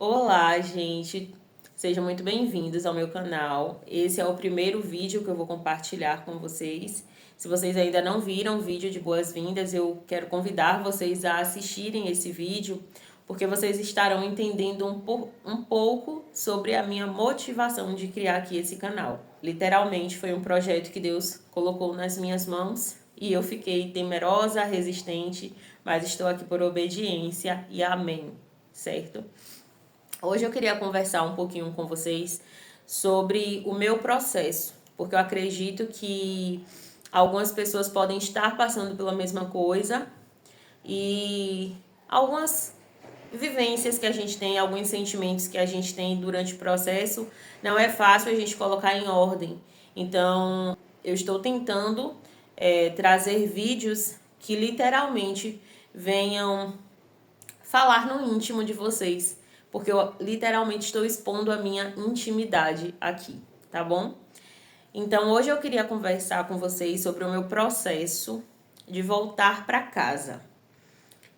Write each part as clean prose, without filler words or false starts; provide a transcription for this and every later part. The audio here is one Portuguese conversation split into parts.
Olá, gente! Sejam muito bem-vindos ao meu canal. Esse é o primeiro vídeo que eu vou compartilhar com vocês. Se vocês ainda não viram o vídeo de boas-vindas, eu quero convidar vocês a assistirem esse vídeo, porque vocês estarão entendendo um pouco sobre a minha motivação de criar aqui esse canal. Literalmente foi um projeto que Deus colocou nas minhas mãos e eu fiquei temerosa, resistente, mas estou aqui por obediência e amém, certo? Hoje eu queria conversar um pouquinho com vocês sobre o meu processo, porque eu acredito que algumas pessoas podem estar passando pela mesma coisa e algumas vivências que a gente tem, alguns sentimentos que a gente tem durante o processo, não é fácil a gente colocar em ordem. Então, eu estou tentando trazer vídeos que literalmente venham falar no íntimo de vocês, porque eu literalmente estou expondo a minha intimidade aqui, tá bom? Então, hoje eu queria conversar com vocês sobre o meu processo de voltar para casa,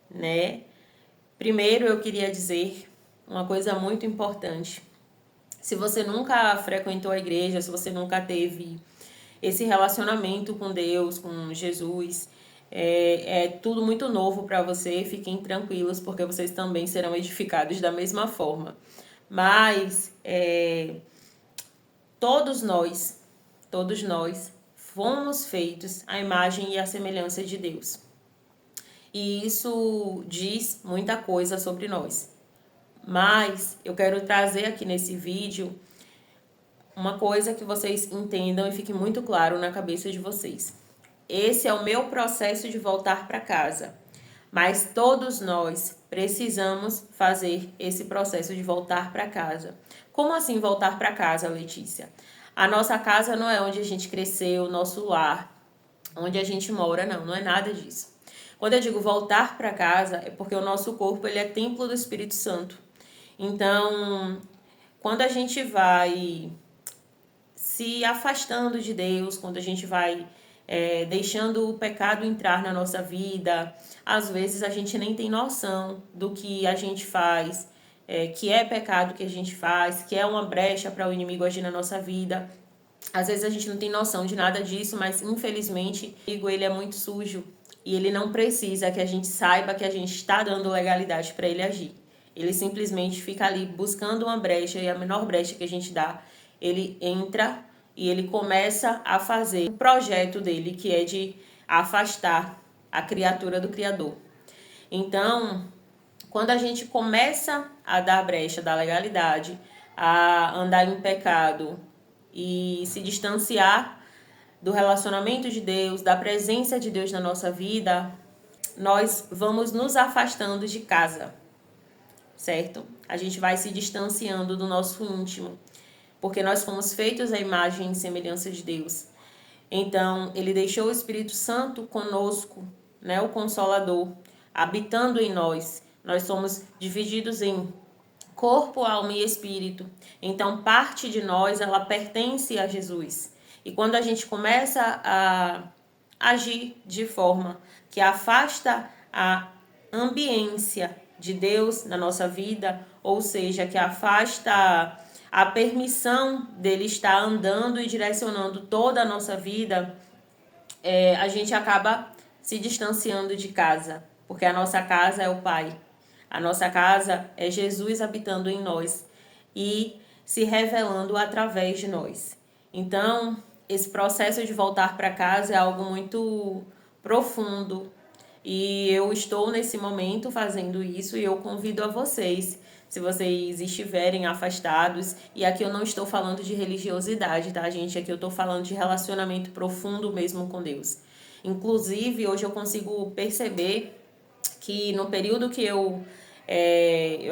né? Primeiro, eu queria dizer uma coisa muito importante. Se você nunca frequentou a igreja, se você nunca teve esse relacionamento com Deus, com Jesus, é tudo muito novo para você. Fiquem tranquilos, porque vocês também serão edificados da mesma forma. Mas todos nós fomos feitos à imagem e à semelhança de Deus. E isso diz muita coisa sobre nós. Mas eu quero trazer aqui nesse vídeo uma coisa que vocês entendam e fique muito claro na cabeça de vocês. Esse é o meu processo de voltar para casa. Mas todos nós precisamos fazer esse processo de voltar para casa. Como assim voltar para casa, Letícia? A nossa casa não é onde a gente cresceu, o nosso lar, onde a gente mora, não é nada disso. Quando eu digo voltar para casa, é porque o nosso corpo ele é templo do Espírito Santo. Então, quando a gente vai se afastando de Deus, quando a gente vai deixando o pecado entrar na nossa vida, às vezes a gente nem tem noção do que a gente faz, que é pecado que a gente faz, que é uma brecha para o inimigo agir na nossa vida. Às vezes a gente não tem noção de nada disso, mas infelizmente o inimigo ele é muito sujo e ele não precisa que a gente saiba que a gente está dando legalidade para ele agir. Ele simplesmente fica ali buscando uma brecha e a menor brecha que a gente dá, ele entra e ele começa a fazer o projeto dele, que é de afastar a criatura do Criador. Então, quando a gente começa a dar brecha da legalidade, a andar em pecado e se distanciar do relacionamento de Deus, da presença de Deus na nossa vida, nós vamos nos afastando de casa, certo? A gente vai se distanciando do nosso íntimo, porque nós fomos feitos à imagem e semelhança de Deus. Então, ele deixou o Espírito Santo conosco, né, o Consolador, habitando em nós. Nós somos divididos em corpo, alma e espírito. Então, parte de nós, ela pertence a Jesus. E quando a gente começa a agir de forma que afasta a ambiência de Deus na nossa vida, ou seja, que afasta a permissão dele estar andando e direcionando toda a nossa vida, a gente acaba se distanciando de casa, porque a nossa casa é o Pai. A nossa casa é Jesus habitando em nós e se revelando através de nós. Então, esse processo de voltar para casa é algo muito profundo e eu estou nesse momento fazendo isso e eu convido a vocês, se vocês estiverem afastados, e aqui eu não estou falando de religiosidade, tá, gente? Aqui eu estou falando de relacionamento profundo mesmo com Deus. Inclusive, hoje eu consigo perceber que no período que eu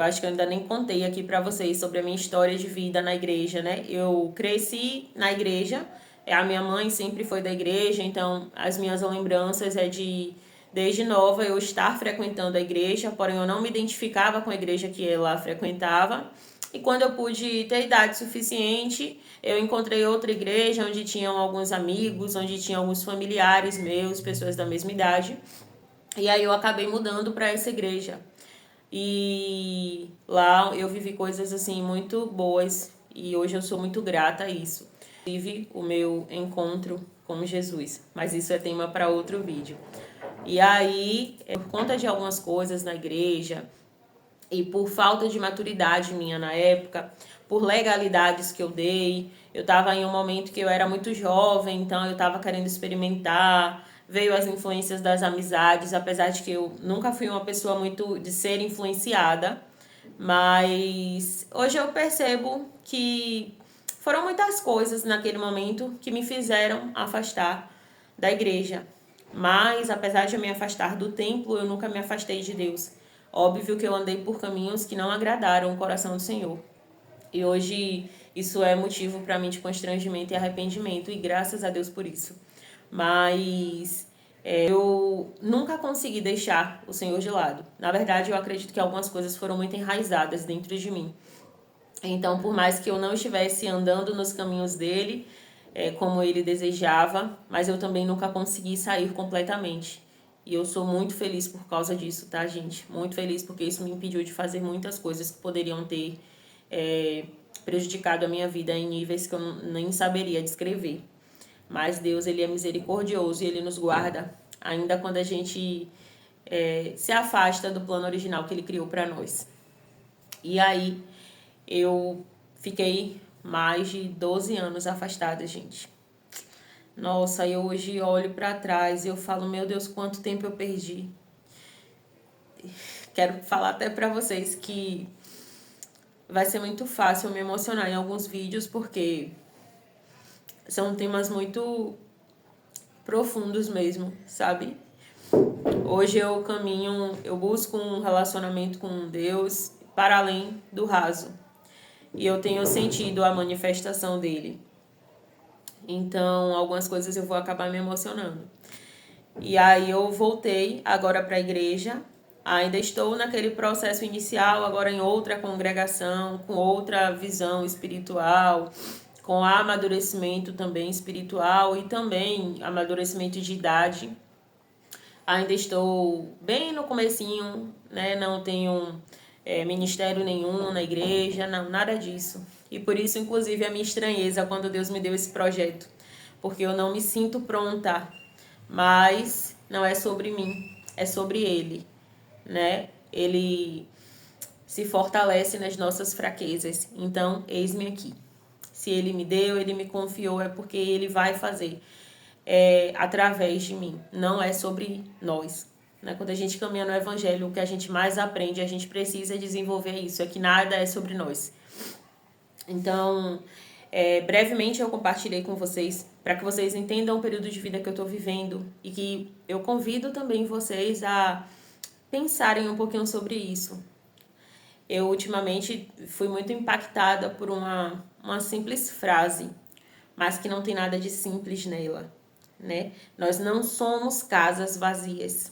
acho que eu ainda nem contei aqui para vocês sobre a minha história de vida na igreja, né? Eu cresci na igreja, a minha mãe sempre foi da igreja, então as minhas lembranças é de desde nova eu estar frequentando a igreja, porém eu não me identificava com a igreja que ela frequentava. E quando eu pude ter idade suficiente, eu encontrei outra igreja onde tinham alguns amigos, onde tinham alguns familiares meus, pessoas da mesma idade. E aí eu acabei mudando para essa igreja. E lá eu vivi coisas assim muito boas e hoje eu sou muito grata a isso. Tive o meu encontro com Jesus, mas isso é tema para outro vídeo. E aí, por conta de algumas coisas na igreja e por falta de maturidade minha na época, por legalidades que eu dei, eu estava em um momento que eu era muito jovem, então eu estava querendo experimentar, veio as influências das amizades, apesar de que eu nunca fui uma pessoa muito de ser influenciada, mas hoje eu percebo que foram muitas coisas naquele momento que me fizeram afastar da igreja. Mas, apesar de eu me afastar do templo, eu nunca me afastei de Deus. Óbvio que eu andei por caminhos que não agradaram o coração do Senhor. E hoje isso é motivo para mim de constrangimento e arrependimento, e graças a Deus por isso. Mas eu nunca consegui deixar o Senhor de lado. Na verdade, eu acredito que algumas coisas foram muito enraizadas dentro de mim. Então, por mais que eu não estivesse andando nos caminhos dele, como ele desejava, mas eu também nunca consegui sair completamente. E eu sou muito feliz por causa disso, tá, gente? Muito feliz porque isso me impediu de fazer muitas coisas que poderiam ter prejudicado a minha vida em níveis que eu nem saberia descrever. Mas Deus, ele é misericordioso e ele nos guarda, ainda quando a gente se afasta do plano original que ele criou para nós. E aí, eu fiquei mais de 12 anos afastada, gente. Nossa, eu hoje olho para trás e eu falo, meu Deus, quanto tempo eu perdi. Quero falar até para vocês que vai ser muito fácil eu me emocionar em alguns vídeos, porque são temas muito profundos mesmo, sabe? Hoje eu caminho, eu busco um relacionamento com Deus para além do raso. E eu tenho sentido a manifestação dele. Então, algumas coisas eu vou acabar me emocionando. E aí eu voltei agora para a igreja. Ainda estou naquele processo inicial, agora em outra congregação, com outra visão espiritual, com amadurecimento também espiritual e também amadurecimento de idade. Ainda estou bem no comecinho, né? Não tenho ministério nenhum na igreja, não, nada disso. E por isso, inclusive, a minha estranheza quando Deus me deu esse projeto. Porque eu não me sinto pronta, mas não é sobre mim, é sobre Ele, né? Ele se fortalece nas nossas fraquezas. Então, eis-me aqui. Se Ele me deu, Ele me confiou, é porque Ele vai fazer através de mim. Não é sobre nós. Né? Quando a gente caminha no Evangelho, o que a gente mais aprende, a gente precisa desenvolver isso, é que nada é sobre nós. Então, brevemente eu compartilhei com vocês, para que vocês entendam o período de vida que eu estou vivendo e que eu convido também vocês a pensarem um pouquinho sobre isso. Eu ultimamente fui muito impactada por uma simples frase, mas que não tem nada de simples nela, né? Nós não somos casas vazias.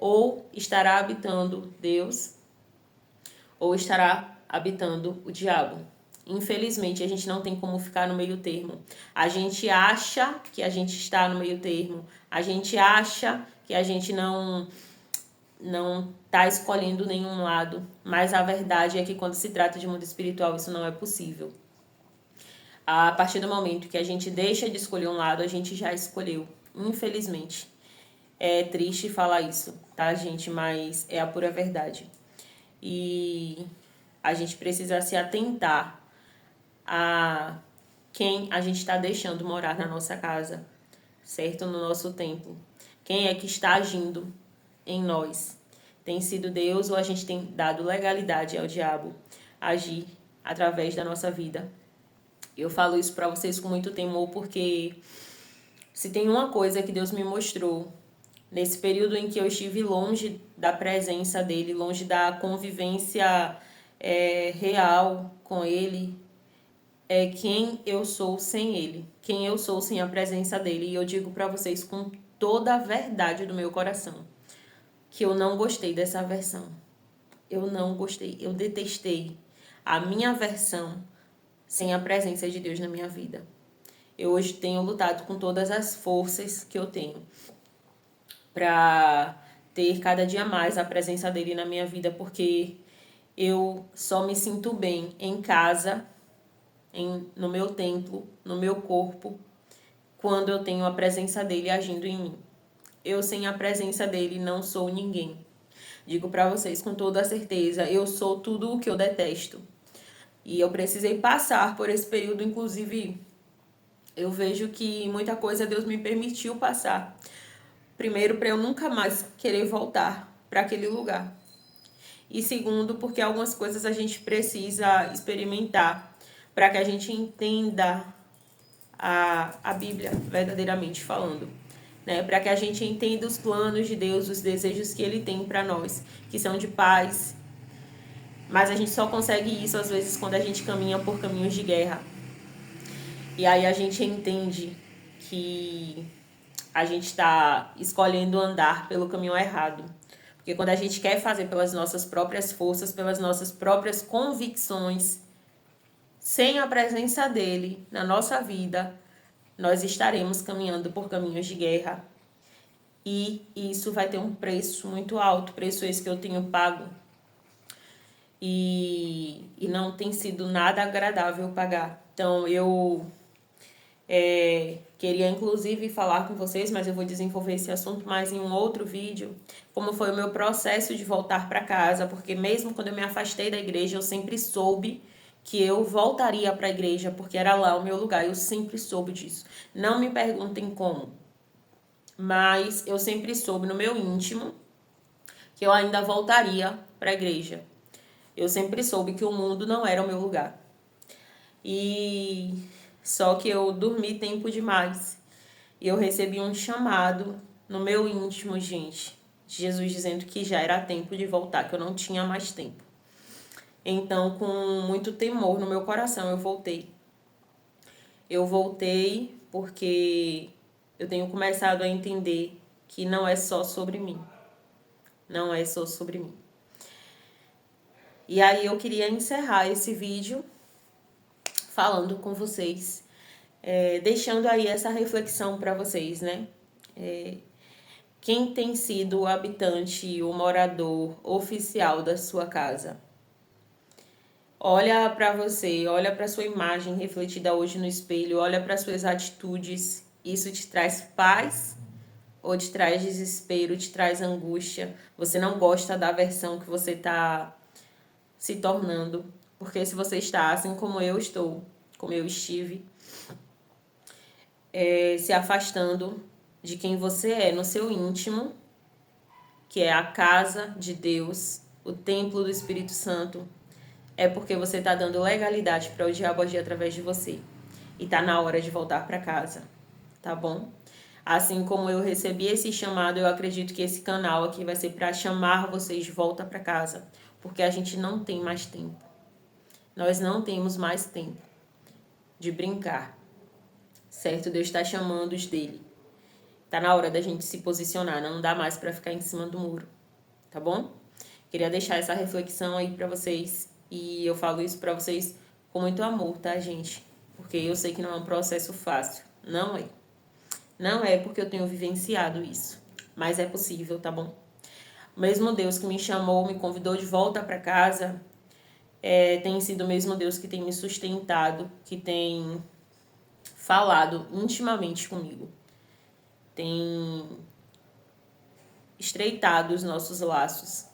Ou estará habitando Deus, ou estará habitando o diabo. Infelizmente, a gente não tem como ficar no meio termo. A gente acha que a gente está no meio termo. A gente acha que a gente não está escolhendo nenhum lado. Mas a verdade é que quando se trata de mundo espiritual, isso não é possível. A partir do momento que a gente deixa de escolher um lado, a gente já escolheu. Infelizmente. É triste falar isso, tá, gente? Mas é a pura verdade. E a gente precisa se atentar a quem a gente está deixando morar na nossa casa, certo? No nosso templo. Quem é que está agindo em nós? Tem sido Deus ou a gente tem dado legalidade ao diabo agir através da nossa vida? Eu falo isso para vocês com muito temor, porque se tem uma coisa que Deus me mostrou nesse período em que eu estive longe da presença dele, longe da convivência real com ele, é quem eu sou sem ele, quem eu sou sem a presença dele. E eu digo para vocês com toda a verdade do meu coração que eu não gostei dessa versão. Eu não gostei, eu detestei a minha versão sem a presença de Deus na minha vida. Eu hoje tenho lutado com todas as forças que eu tenho para ter cada dia mais a presença dele na minha vida, porque eu só me sinto bem em casa, no meu templo, no meu corpo, quando eu tenho a presença dele agindo em mim. Eu sem a presença dele não sou ninguém. Digo para vocês com toda a certeza, eu sou tudo o que eu detesto. E eu precisei passar por esse período, inclusive eu vejo que muita coisa Deus me permitiu passar. Primeiro, para eu nunca mais querer voltar para aquele lugar. E segundo, porque algumas coisas a gente precisa experimentar para que a gente entenda a Bíblia verdadeiramente falando. Né? Para que a gente entenda os planos de Deus, os desejos que Ele tem para nós, que são de paz. Mas a gente só consegue isso às vezes quando a gente caminha por caminhos de guerra. E aí a gente entende que a gente está escolhendo andar pelo caminho errado. Porque quando a gente quer fazer pelas nossas próprias forças, pelas nossas próprias convicções, sem a presença dele na nossa vida, nós estaremos caminhando por caminhos de guerra. E isso vai ter um preço muito alto, preço esse que eu tenho pago. E não tem sido nada agradável pagar. Então eu queria inclusive falar com vocês, mas eu vou desenvolver esse assunto mais em um outro vídeo, como foi o meu processo de voltar para casa, porque mesmo quando eu me afastei da igreja, eu sempre soube que eu voltaria para a igreja, porque era lá o meu lugar, eu sempre soube disso. Não me perguntem como, mas eu sempre soube no meu íntimo que eu ainda voltaria para a igreja. Eu sempre soube que o mundo não era o meu lugar. E só que eu dormi tempo demais. E eu recebi um chamado no meu íntimo, gente, de Jesus dizendo que já era tempo de voltar, que eu não tinha mais tempo. Então, com muito temor no meu coração, eu voltei. Eu voltei porque eu tenho começado a entender que não é só sobre mim. Não é só sobre mim. E aí eu queria encerrar esse vídeo falando com vocês, deixando aí essa reflexão para vocês, né? Quem tem sido o habitante, o morador oficial da sua casa? Olha para você, olha para sua imagem refletida hoje no espelho, olha para suas atitudes. Isso te traz paz ou te traz desespero, te traz angústia? Você não gosta da versão que você está se tornando, porque se você está assim como eu estou, como eu estive, se afastando de quem você é no seu íntimo, que é a casa de Deus, o templo do Espírito Santo, é porque você está dando legalidade para o diabo agir através de você. E tá na hora de voltar para casa, tá bom? Assim como eu recebi esse chamado, eu acredito que esse canal aqui vai ser para chamar vocês de volta para casa, porque a gente não tem mais tempo. Nós não temos mais tempo de brincar, certo? Deus está chamando os dele. Tá na hora da gente se posicionar, não dá mais para ficar em cima do muro, tá bom? Queria deixar essa reflexão aí para vocês e eu falo isso para vocês com muito amor, tá, gente? Porque eu sei que não é um processo fácil, não é. Não é porque eu tenho vivenciado isso, mas é possível, tá bom? O mesmo Deus que me chamou, me convidou de volta para casa, tem sido o mesmo Deus que tem me sustentado, que tem falado intimamente comigo. Tem estreitado os nossos laços.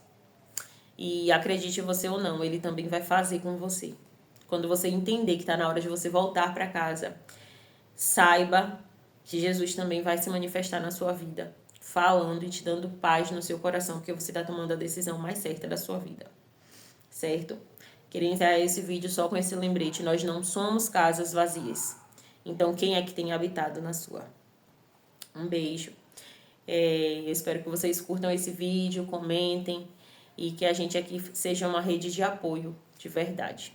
E acredite você ou não, ele também vai fazer com você. Quando você entender que está na hora de você voltar para casa, saiba que Jesus também vai se manifestar na sua vida, falando e te dando paz no seu coração, porque você está tomando a decisão mais certa da sua vida. Certo? Queria encerrar esse vídeo só com esse lembrete. Nós não somos casas vazias. Então, quem é que tem habitado na sua? Um beijo. Eu espero que vocês curtam esse vídeo, comentem e que a gente aqui seja uma rede de apoio de verdade.